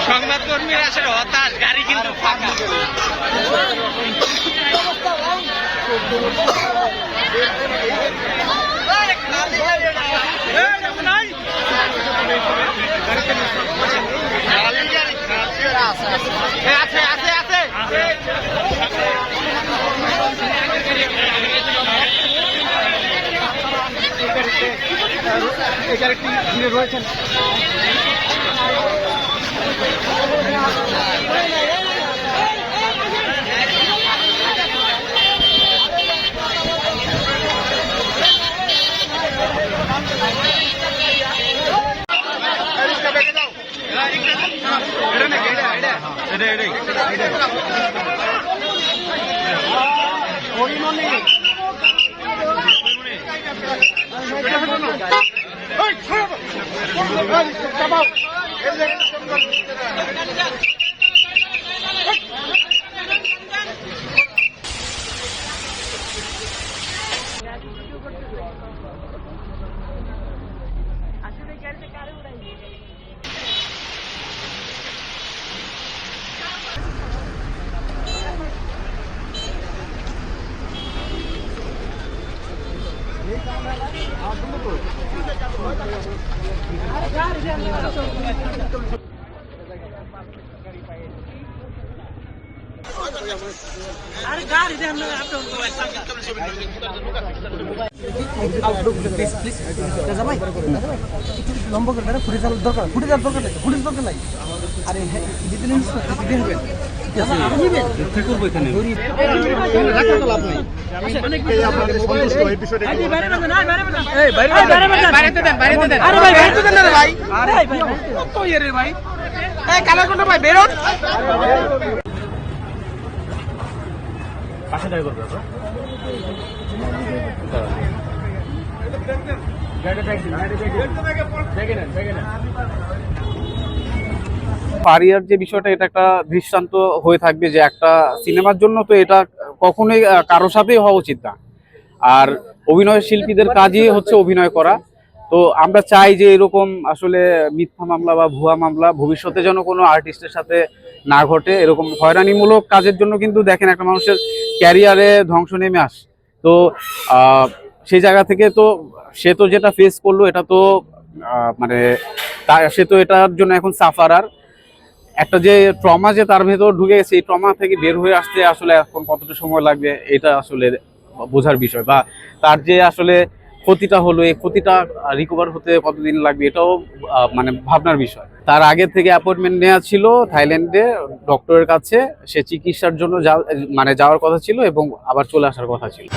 সংবাদকর্মীরা আসলে হতাশ, গাড়ি কিন্তু ফাঁকা। রয়েছেন লম্বা করে ফুটে যাওয়ার দরকার, ফুটে যাওয়ার দরকার নেই, ফুটে দরকার নাই। আরে দিতে নেই কি করবো এখানে লাভ নেই। পারিয়ার যে বিষয়টা, এটা একটা দৃষ্টান্ত হয়ে থাকবে যে একটা সিনেমার জন্য তো এটা কখনোই কারোর সাথেই হওয়া উচিত না। আর অভিনয় শিল্পীদের কাজই হচ্ছে অভিনয় করা। তো আমরা চাই যে এরকম আসলে মিথ্যা মামলা বা ভুয়া মামলা ভবিষ্যতে যেন কোনো আর্টিস্টের সাথে না ঘটে। এরকম হয়রানিমূলক কাজের জন্য কিন্তু দেখেন একটা মানুষের ক্যারিয়ারে ধ্বংস নেমে আসে। তো সেই জায়গা থেকে তো সে তো যেটা ফেস করলো, এটা তো মানে সে তো এটার জন্য এখন সাফারার। একটা যে ট্রমা যে তার ভেতর ঢুকে গেছে, এই ট্রমা থেকে বের হয়ে আসতে আসলে এখন কতটা সময় লাগবে এটা আসলে বোঝার বিষয়, বা তার যে আসলে ক্ষতিটা হলো এই ক্ষতিটা রিকভার হতে কতদিন লাগবে এটাও মানে ভাবনার বিষয়। তার আগে থেকে অ্যাপয়েন্টমেন্ট নেওয়া ছিল থাইল্যান্ডে ডক্টরের কাছে, সে চিকিৎসার জন্য মানে যাওয়ার কথা ছিল এবং আবার চলে আসার কথা ছিল।